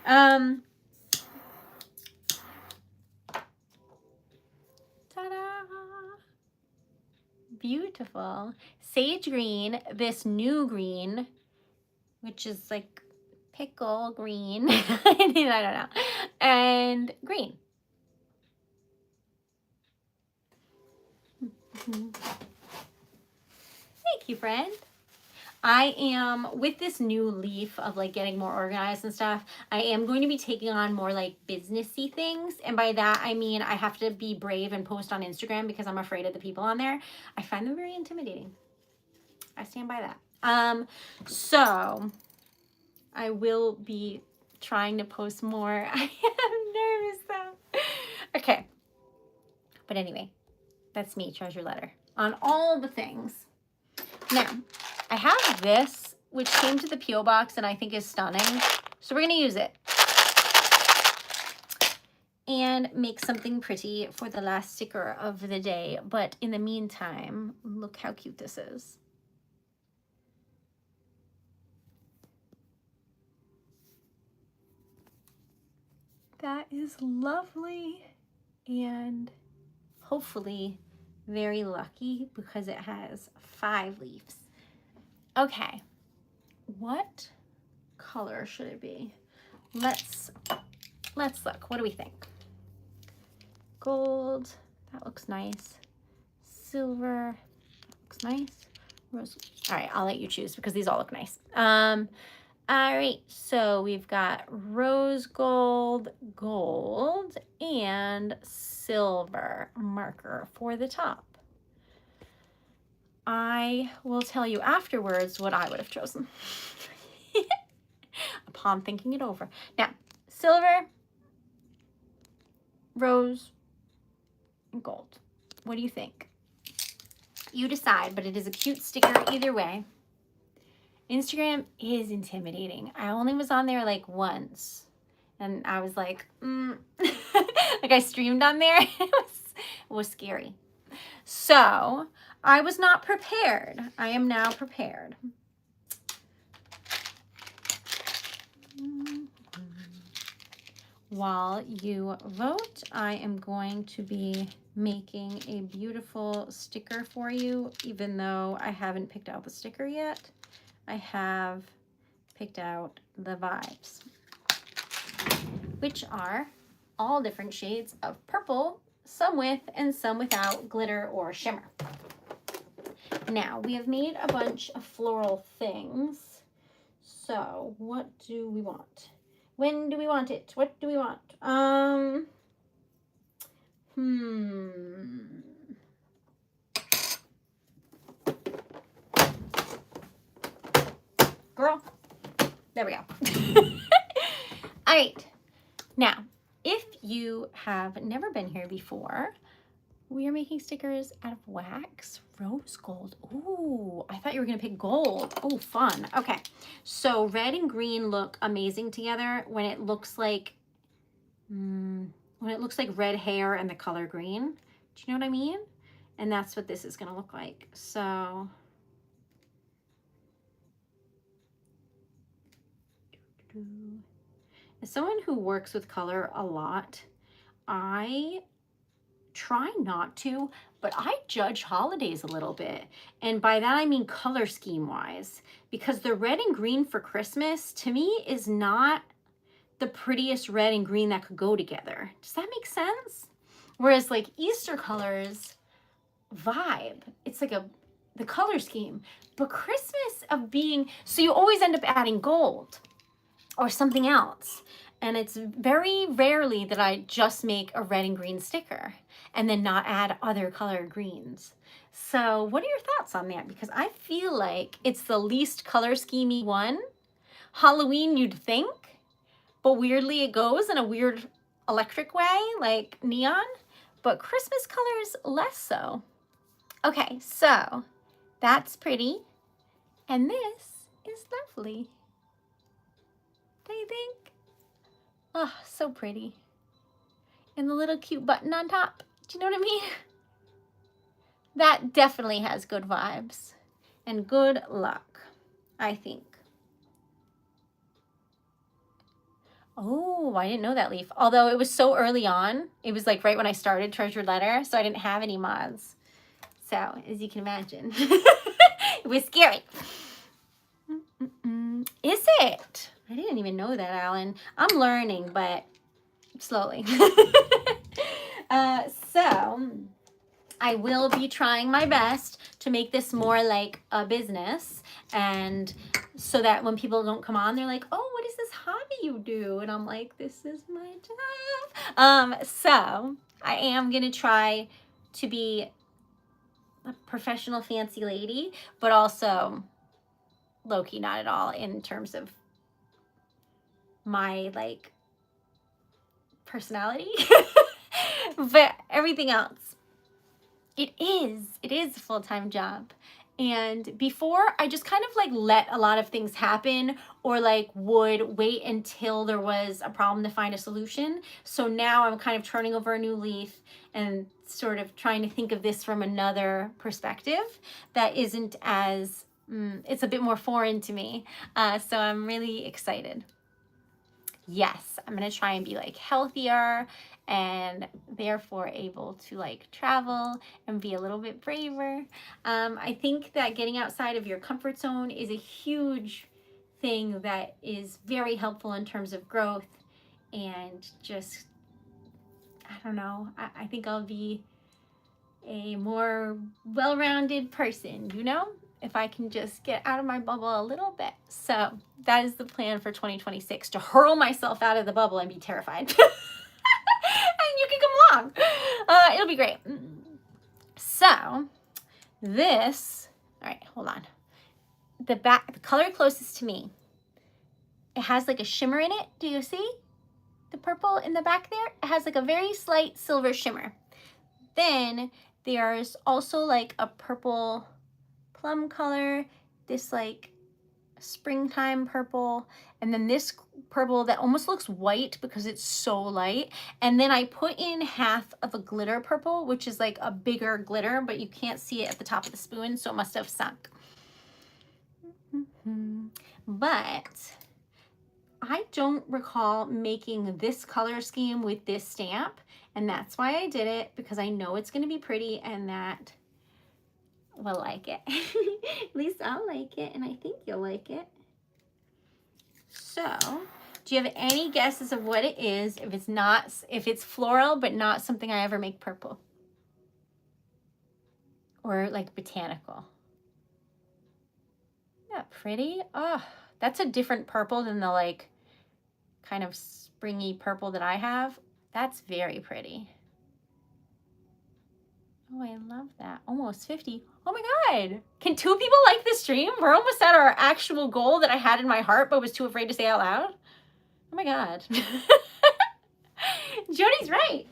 Ta-da! Beautiful. Sage green, this new green, which is like pickle green. I don't know. And green. Thank you, friend. I am, with this new leaf of like getting more organized and stuff, I am going to be taking on more like businessy things. And by that, I mean, I have to be brave and post on Instagram because I'm afraid of the people on there. I find them very intimidating. I stand by that. So I will be trying to post more. I am nervous though. Okay. But anyway, that's me, Treasure Letter, on all the things. Now, I have this, which came to the P.O. box and I think is stunning. So we're going to use it and make something pretty for the last sticker of the day. But in the meantime, look how cute this is. That is lovely and hopefully very lucky because it has 5 leaves. Okay, what color should it be? Let's look. What do we think? Gold, that looks nice. Silver, that looks nice. Rose. All right, I'll let you choose because these all look nice. All right, so we've got rose gold, gold, and silver marker for the top. I will tell you afterwards what I would have chosen upon thinking it over. Now, silver, rose, and gold. What do you think? You decide, but it is a cute sticker either way. Instagram is intimidating. I only was on there like once and I was like, like I streamed on there. It was scary. So I was not prepared. I am now prepared. While you vote, I am going to be making a beautiful sticker for you, even though I haven't picked out the sticker yet. I have picked out the vibes, which are all different shades of purple, some with and some without glitter or shimmer. Now, we have made a bunch of floral things. So, what do we want? When do we want it? What do we want? Girl, there we go. All right, now, if you have never been here before, we are making stickers out of wax, rose gold. Ooh, I thought you were gonna pick gold. Oh, fun. Okay, so red and green look amazing together when it looks like red hair and the color green. Do you know what I mean? And that's what this is gonna look like. So as someone who works with color a lot, I try not to, but I judge holidays a little bit. And by that, I mean color scheme wise, because the red and green for Christmas to me is not the prettiest red and green that could go together. Does that make sense? Whereas like Easter colors vibe, it's like a the color scheme. But Christmas of being, so you always end up adding gold or something else. And it's very rarely that I just make a red and green sticker and then not add other color greens. So what are your thoughts on that? Because I feel like it's the least color schemey one. Halloween, you'd think, but weirdly it goes in a weird electric way, like neon, but Christmas colors less so. Okay, so that's pretty, and this is lovely. Don't you think? Oh, so pretty. And the little cute button on top. Do you know what I mean? That definitely has good vibes and good luck, I think. Oh, I didn't know that leaf. Although it was so early on. It was like right when I started Treasured Letter, so I didn't have any mods. So, as you can imagine, it was scary. Is it? I didn't even know that, Alan. I'm learning, but slowly. So, I will be trying my best to make this more like a business, and so that when people don't come on, they're like, oh, what is this hobby you do? And I'm like, this is my job. So I am going to try to be a professional fancy lady, but also low-key not at all in terms of my like personality, but everything else. It is a full-time job. And before, I just kind of like let a lot of things happen, or like would wait until there was a problem to find a solution. So now I'm kind of turning over a new leaf and sort of trying to think of this from another perspective that isn't as, it's a bit more foreign to me. So I'm really excited. Yes, I'm going to try and be like healthier and therefore able to like travel and be a little bit braver. I think that getting outside of your comfort zone is a huge thing that is very helpful in terms of growth and just, I don't know, I think I'll be a more well-rounded person, you know? If I can just get out of my bubble a little bit. So that is the plan for 2026, to hurl myself out of the bubble and be terrified. And you can come along. It'll be great. So this, all right, hold on. The color closest to me, it has like a shimmer in it. Do you see the purple in the back there? It has like a very slight silver shimmer. Then there's also like a purple plum color, this like springtime purple, and then this purple that almost looks white because it's so light. And then I put in half of a glitter purple, which is like a bigger glitter, but you can't see it at the top of the spoon, so it must have sunk. But I don't recall making this color scheme with this stamp, and that's why I did it, because I know it's going to be pretty and that will like it. At least I'll like it, and I think you'll like it. So, do you have any guesses of what it is? If it's floral but not something I ever make purple or like botanical. Isn't that pretty? Oh, that's a different purple than the like kind of springy purple that I have. That's very pretty. Oh, I love that. Almost 50. Oh my God. Can 2 people like this stream? We're almost at our actual goal that I had in my heart, but was too afraid to say out loud. Oh my God. Jody's right.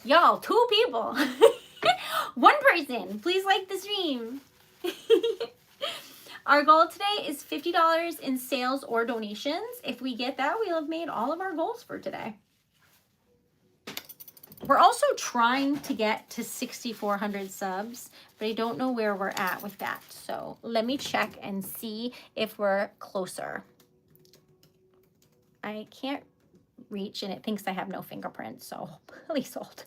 Y'all, 2 people. 1 person, please like the stream. Our goal today is $50 in sales or donations. If we get that, we'll have made all of our goals for today. We're also trying to get to 6,400 subs, but I don't know where we're at with that. So let me check and see if we're closer. I can't reach and it thinks I have no fingerprints, so please hold.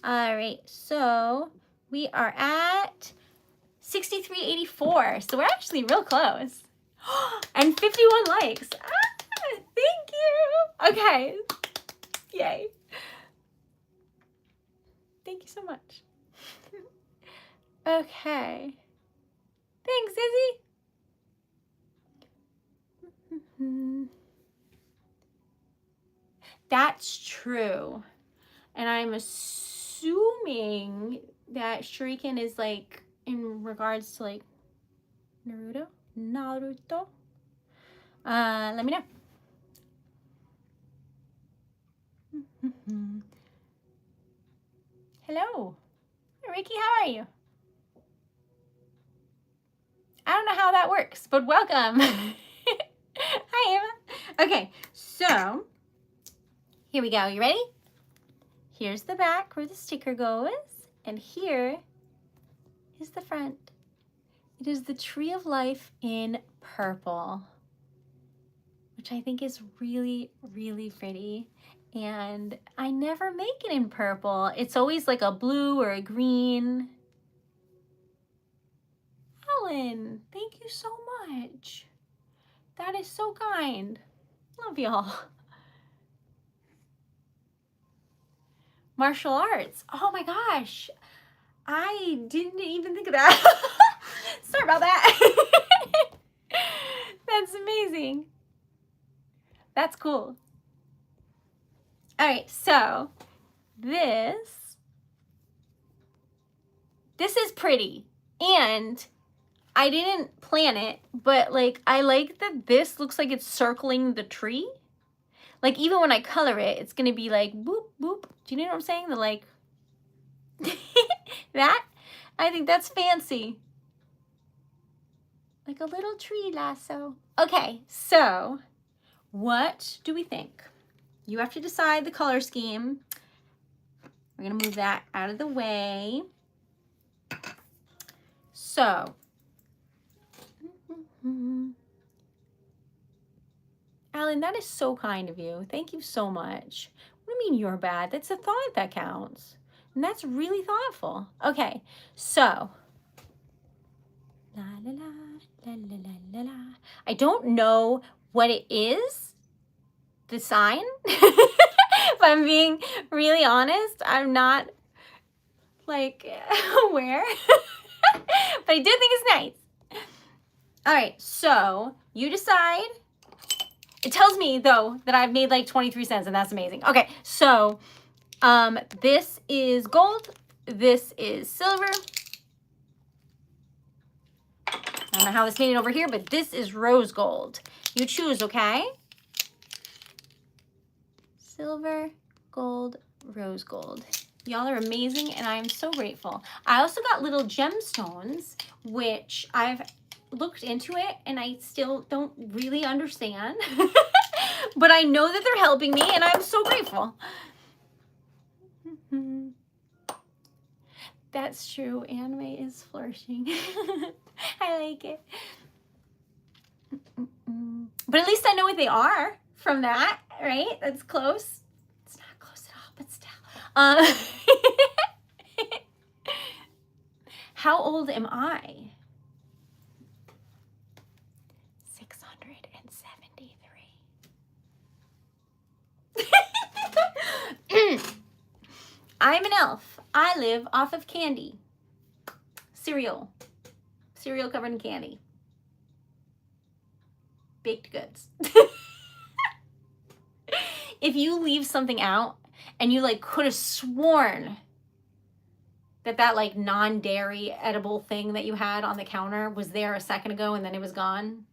All right, so we are at 6384, so we're actually real close. And 51 likes. Ah, thank you. Okay, yay. Thank you so much. Okay. Thanks, Izzy. That's true. And I'm assuming that Shuriken is like in regards to like Naruto? Let me know. Hello. Hey, Ricky, how are you? I don't know how that works, but welcome. Hi, Emma. Okay, so here we go. You ready? Here's the back where the sticker goes, and here is the front. It is the Tree of Life in purple, which I think is really, really pretty. And I never make it in purple. It's always like a blue or a green. Alan, thank you so much. That is so kind. Love y'all. Martial arts. Oh my gosh. I didn't even think of that. Sorry about that. That's amazing. That's cool. All right, so this is pretty, and I didn't plan it, but like I like that this looks like it's circling the tree. Like even when I color it, it's gonna be like boop boop. Do you know what I'm saying? The like that. I think that's fancy. Like a little tree lasso. Okay, so what do we think? You have to decide the color scheme. We're gonna move that out of the way. So, Alan, that is so kind of you. Thank you so much. What do you mean you're bad? That's a thought that counts. And that's really thoughtful. Okay, so. La, la, la, la, la, la, la. I don't know what it is, the sign. If I'm being really honest, I'm not like aware. But I do think it's nice. All right, so you decide. It tells me though that I've made like 23 cents and that's amazing. Okay, so this is gold, this is silver. I don't know how this made it over here, but this is rose gold. You choose, okay? Silver, gold, rose gold. Y'all are amazing and I am so grateful. I also got little gemstones, which I've looked into it and I still don't really understand. But I know that they're helping me and I'm so grateful. That's true. Anime is flourishing. I like it. But at least I know what they are from that, right? That's close. It's not close at all, but still. How old am I? 673. I'm an elf. I live off of candy. Cereal. Cereal covered in candy. Baked goods. If you leave something out and you like could have sworn that like non-dairy edible thing that you had on the counter was there a second ago and then it was gone,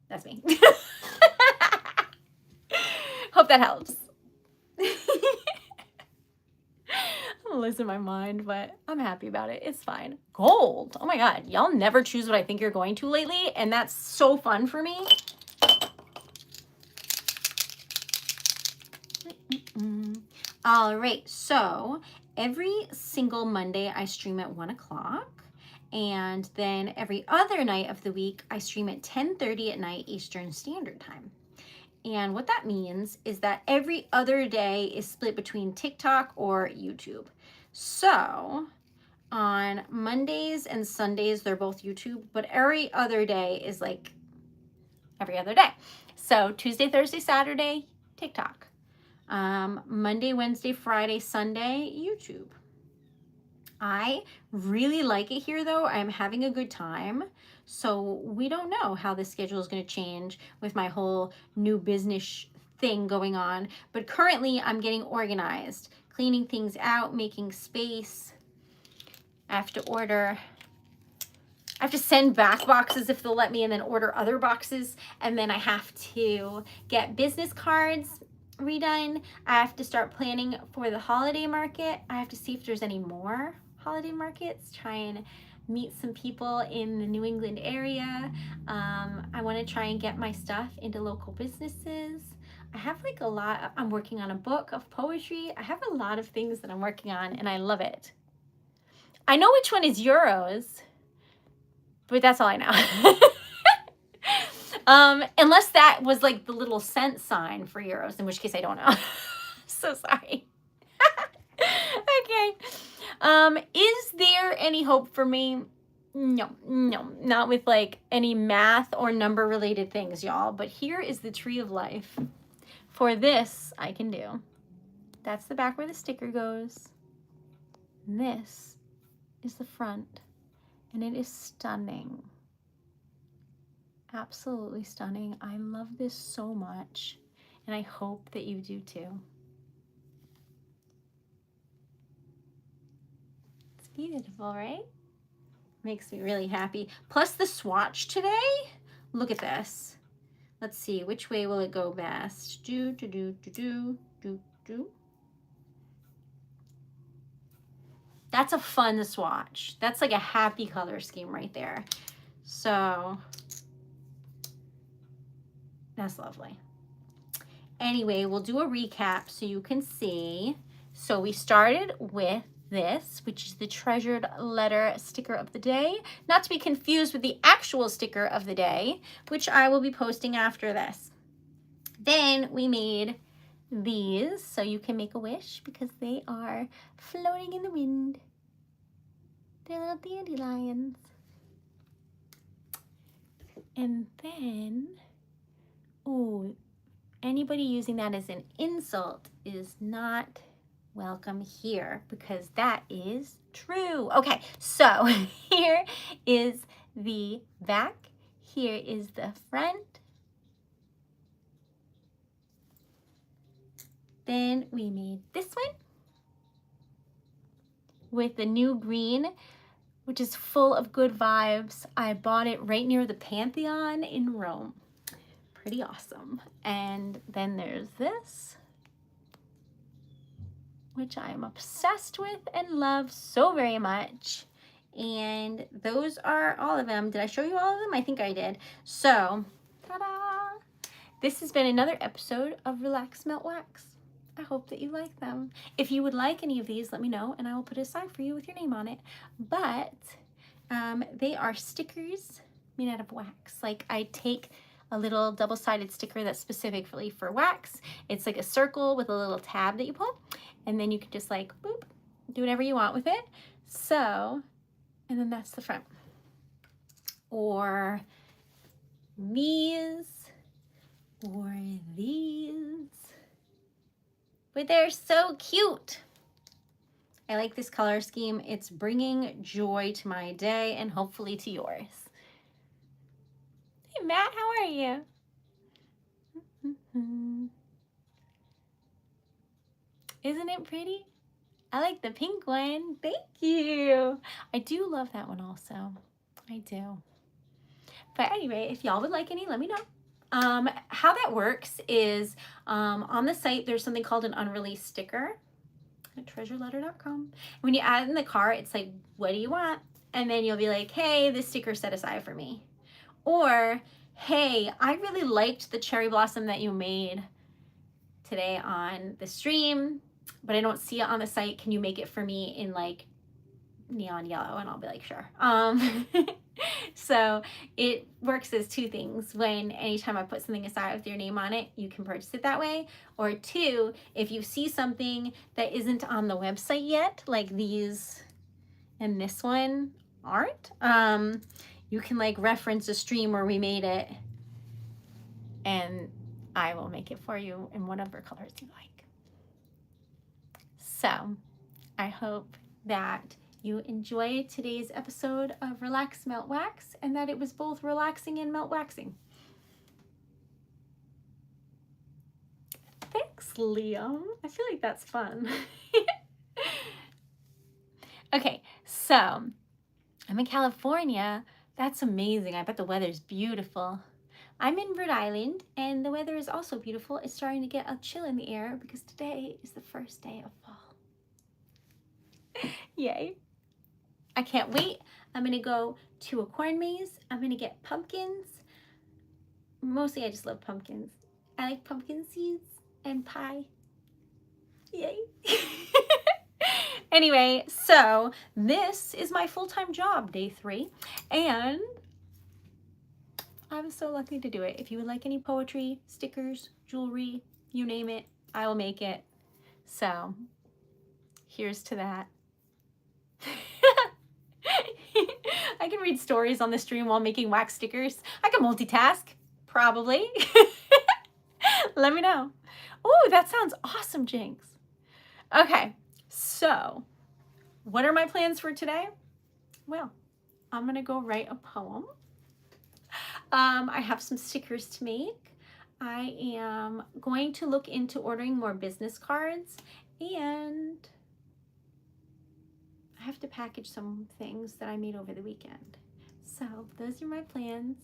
that's me. Hope that helps. I'm losing my mind, but I'm happy about it. It's fine. Gold. Oh my God. Y'all never choose what I think you're going to lately, and that's so fun for me. All right. So every single Monday I stream at 1 o'clock. And then every other night of the week, I stream at 10:30 at night Eastern Standard Time. And what that means is that every other day is split between TikTok or YouTube. So on Mondays and Sundays, they're both YouTube, but every other day is like every other day. So Tuesday, Thursday, Saturday, TikTok. Monday, Wednesday, Friday, Sunday, YouTube. I really like it here though. I'm having a good time. So we don't know how the schedule is going to change with my whole new business thing going on. But currently I'm getting organized, cleaning things out, making space. I have to send back boxes if they'll let me, and then order other boxes. And then I have to get business cards redone. I have to start planning for the holiday market. I have to see if there's any more holiday markets, try and meet some people in the New England area. I want to try and get my stuff into local businesses. I have like a lot. I'm working on a book of poetry. I have a lot of things that I'm working on, and I love it. I know which one is Euros, but that's all I know. Unless that was like the little cent sign for euros, in which case I don't know. So sorry. Okay. Is there any hope for me? No, not with like any math or number related things, y'all. But here is the tree of life. For this, I can do. That's the back where the sticker goes. And this is the front. And it is stunning. Absolutely stunning. I love this so much, and I hope that you do too. It's beautiful, right? Makes me really happy. Plus the swatch today. Look at this. Let's see, which way will it go best? Do. That's a fun swatch. That's like a happy color scheme right there. So that's lovely. Anyway, we'll do a recap so you can see. So we started with this, which is the treasured letter sticker of the day, not to be confused with the actual sticker of the day, which I will be posting after this. Then we made these, so you can make a wish because they are floating in the wind. They're little dandelions. And then, ooh, anybody using that as an insult is not welcome here, because that is true. Okay, so here is the back. Here is the front. Then we made this one with the new green, which is full of good vibes. I bought it right near the Pantheon in Rome. Pretty awesome. And then there's this, which I am obsessed with and love so very much. And those are all of them. Did I show you all of them? I think I did. So, ta-da! This has been another episode of Relax Melt Wax. I hope that you like them. If you would like any of these, let me know and I will put it aside for you with your name on it. But they are stickers made out of wax. Like, I take a little double-sided sticker that's specifically for wax. It's like a circle with a little tab that you pull, and then you can just like boop, do whatever you want with it. So, and then that's the front. Or these, or these. But they're so cute. I like this color scheme. It's bringing joy to my day and hopefully to yours. Hey Matt, how are you? Isn't it pretty? I like the pink one. Thank you. I do love that one also. I do. But anyway, if y'all would like any, let me know. How that works is on the site, there's something called an unreleased sticker at TreasuredLetter.com. When you add it in the cart, it's like, what do you want? And then you'll be like, hey, this sticker set aside for me. Or, hey, I really liked the cherry blossom that you made today on the stream, but I don't see it on the site. Can you make it for me in like neon yellow? And I'll be like, sure. So it works as two things. When anytime I put something aside with your name on it, you can purchase it that way. Or two, if you see something that isn't on the website yet, like these and this one aren't, you can like reference a stream where we made it and I will make it for you in whatever colors you like. So I hope that you enjoy today's episode of Relax Melt Wax and that it was both relaxing and melt waxing. Thanks, Liam. I feel like that's fun. Okay, so I'm in California. That's amazing. I bet the weather's beautiful. I'm in Rhode Island and the weather is also beautiful. It's starting to get a chill in the air because today is the first day of fall. Yay. I can't wait. I'm gonna go to a corn maze. I'm gonna get pumpkins. Mostly I just love pumpkins. I like pumpkin seeds and pie. Yay. Anyway, so this is my full-time job, day 3, and I'm so lucky to do it. If you would like any poetry, stickers, jewelry, you name it, I will make it. So here's to that. I can read stories on the stream while making wax stickers. I can multitask, probably. Let me know. Oh, that sounds awesome, Jinx. Okay, so what are my plans for today? Well, I'm gonna go write a poem. I have some stickers to make. I am going to look into ordering more business cards, and I have to package some things that I made over the weekend. So those are my plans.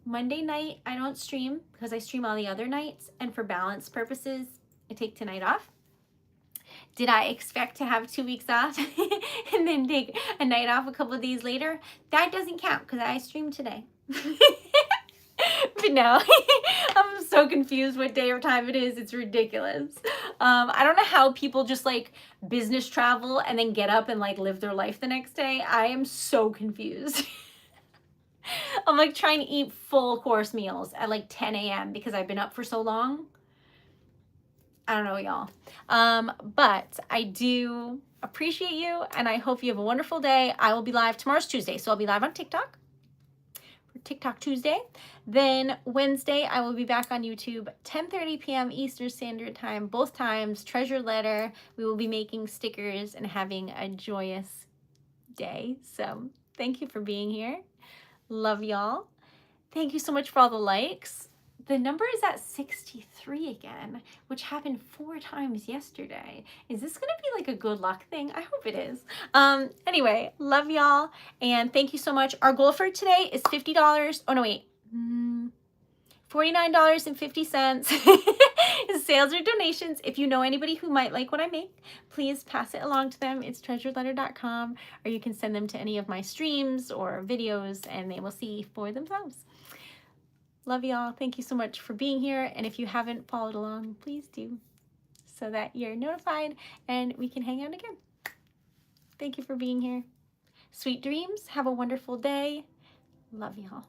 Monday night, I don't stream because I stream all the other nights, and for balance purposes, I take tonight off. Did I expect to have 2 weeks off and then take a night off a couple of days later? That doesn't count because I streamed today. But no, I'm so confused what day or time it is. It's ridiculous. I don't know how people just like business travel and then get up and like live their life the next day. I am so confused. I'm like trying to eat full course meals at like 10 a.m. because I've been up for so long. I don't know, y'all. But I do appreciate you, and I hope you have a wonderful day. I will be live. Tomorrow's Tuesday, so I'll be live on TikTok for TikTok Tuesday. Then Wednesday, I will be back on YouTube, 10:30 p.m. Eastern Standard Time, both times. Treasure Letter. We will be making stickers and having a joyous day. So thank you for being here. Love y'all. Thank you so much for all the likes. The number is at 63 again, which happened 4 times yesterday. Is this gonna be like a good luck thing? I hope it is. Anyway, love y'all, and thank you so much. Our goal for today is $50. Oh no, wait. $49.50. Sales or donations. If you know anybody who might like what I make, please pass it along to them. It's TreasuredLetter.com, or you can send them to any of my streams or videos and they will see for themselves. Love y'all. Thank you so much for being here. And if you haven't followed along, please do so that you're notified and we can hang out again. Thank you for being here. Sweet dreams. Have a wonderful day. Love y'all.